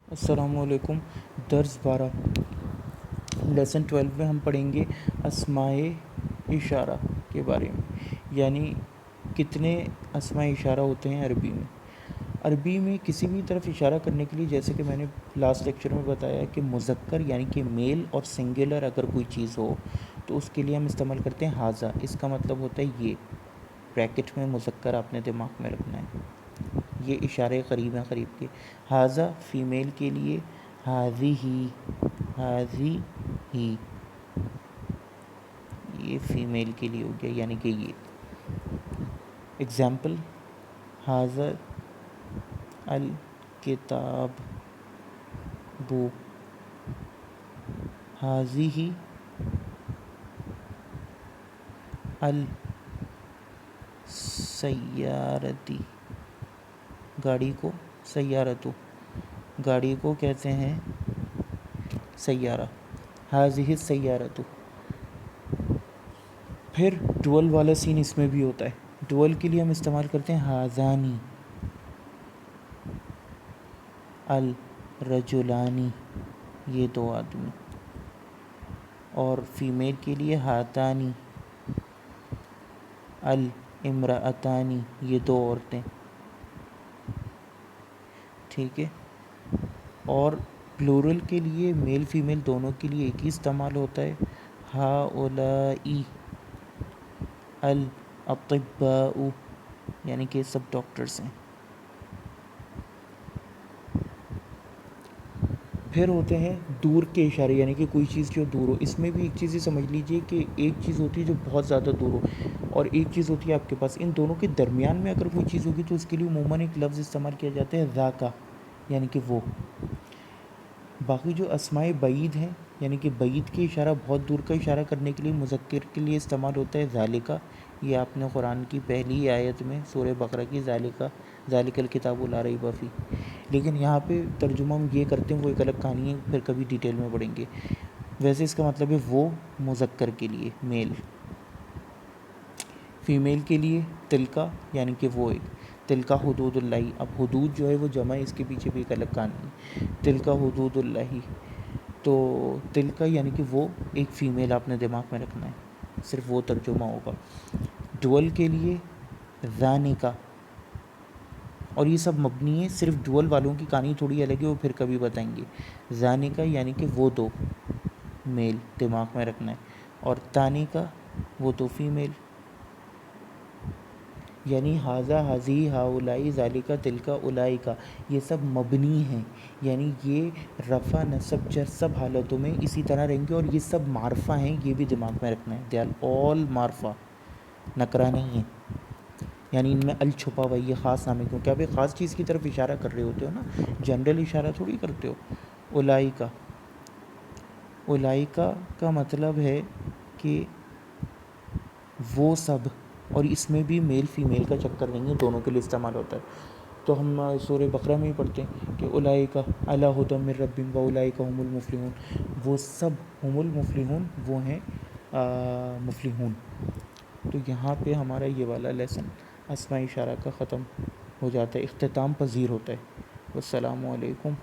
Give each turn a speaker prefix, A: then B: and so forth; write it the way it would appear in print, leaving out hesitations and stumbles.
A: السلام علیکم۔ درس 12 لیسن 12 میں ہم پڑھیں گے اسمائے اشارہ کے بارے میں، یعنی کتنے اسمائے اشارہ ہوتے ہیں عربی میں۔ عربی میں کسی بھی طرف اشارہ کرنے کے لیے، جیسے کہ میں نے لاسٹ لیکچر میں بتایا کہ مذکر یعنی کہ میل اور سنگولر اگر کوئی چیز ہو تو اس کے لیے ہم استعمال کرتے ہیں ہاذا۔ اس کا مطلب ہوتا ہے یہ، بریکٹ میں مذکر آپ نے دماغ میں رکھنا ہے، یہ اشارے قریب ہیں قریب کے۔ ہاذا فیمیل کے لیے ہاذیہ، ہاذیہ یہ فیمیل کے لیے ہو گیا، یعنی کہ یہ۔ اگزامپل، ہاذا الکتاب، ہاذیہ السیارتی، گاڑی کو سیارتو، گاڑی کو کہتے ہیں سیارہ، ہاذیہ السیارتو۔ پھر ڈوئل والا سین اس میں بھی ہوتا ہے۔ ڈوئل کے لیے ہم استعمال کرتے ہیں ہاذانی الرجلانی، یہ دو آدمی، اور فیمیل کے لیے ہاتانی الامرأتانی، یہ دو عورتیں، ٹھیک ہے۔ اور پلورل کے لیے میل فیمیل دونوں کے لیے ایک ہی استعمال ہوتا ہے، ہؤلائی الاطباء، یعنی کہ سب ڈاکٹرز ہیں۔ پھر ہوتے ہیں دور کے اشارے، یعنی کہ کوئی چیز جو دور ہو۔ اس میں بھی ایک چیز یہ سمجھ لیجئے کہ ایک چیز ہوتی ہے جو بہت زیادہ دور ہو، اور ایک چیز ہوتی ہے آپ کے پاس۔ ان دونوں کے درمیان میں اگر کوئی چیز ہوگی تو اس کے لیے عموماً ایک لفظ استعمال کیا جاتا ہے ذاکا، یعنی کہ وہ۔ باقی جو اسماء بعید ہیں، یعنی کہ بعید کے اشارہ، بہت دور کا اشارہ کرنے کے لیے مذکر کے لیے استعمال ہوتا ہے ذالکا۔ یہ آپ نے قرآن کی پہلی آیت میں سورہ بقرہ کی ذالک الکتاب لا ریب فیہ، لیکن یہاں پہ ترجمہ ہم یہ کرتے ہیں، وہ ایک الگ کہانی ہے، پھر کبھی ڈیٹیل میں پڑھیں گے۔ ویسے اس کا مطلب ہے وہ، مذکر کے لیے میل۔ فیمیل کے لیے تلکا، یعنی کہ وہ ایک، تلکا حدود اللہ۔ اب حدود جو ہے وہ جمع ہے، اس کے پیچھے بھی ایک الگ کہانی ہے، تلکا حدود اللہ۔ تو تلکا یعنی کہ وہ ایک فیمیل آپ نے دماغ میں رکھنا ہے، صرف وہ ترجمہ ہوگا۔ ڈوئل کے لیے ذانکا، اور یہ سب مبنی ہے، صرف ڈوئل والوں کی کہانی تھوڑی الگ ہے، وہ پھر کبھی بتائیں گے۔ ذانکا یعنی کہ وہ دو، میل دماغ میں رکھنا ہے، اور تانکا وہ دو، فیمیل۔ یعنی ہاذا، ہذیہ، ہؤلائی، ذالکا، تلکا، اولئکا، یہ سب مبنی ہیں، یعنی یہ رفع نصب جر سب حالتوں میں اسی طرح رہیں گے، اور یہ سب معرفہ ہیں، یہ بھی دماغ میں رکھنا ہے۔ دے آر آل معرفہ، نکرہ نہیں ہے، یعنی ان میں ال چھپا ہوا ہے، یہ خاص نام ہے، کیونکہ آپ ایک خاص چیز کی طرف اشارہ کر رہے ہوتے ہو نا، جنرل اشارہ تھوڑی کرتے ہو۔ اولئکا، اولئکا کا مطلب ہے کہ وہ سب، اور اس میں بھی میل فیمیل کا چکر نہیں ہے، دونوں کے لیے استعمال ہوتا ہے۔ تو ہم سورہ بقرہ میں ہی پڑھتے ہیں کہ اولئکا علی ھدی من ربہم واولئکا ھم المفلحون، وہ سب، ہم المفلحون وہ ہیں مفلحون۔ تو یہاں پہ ہمارا یہ والا لیسن اسماء اشارہ کا ختم ہو جاتا ہے، اختتام پذیر ہوتا ہے۔ والسلام علیکم۔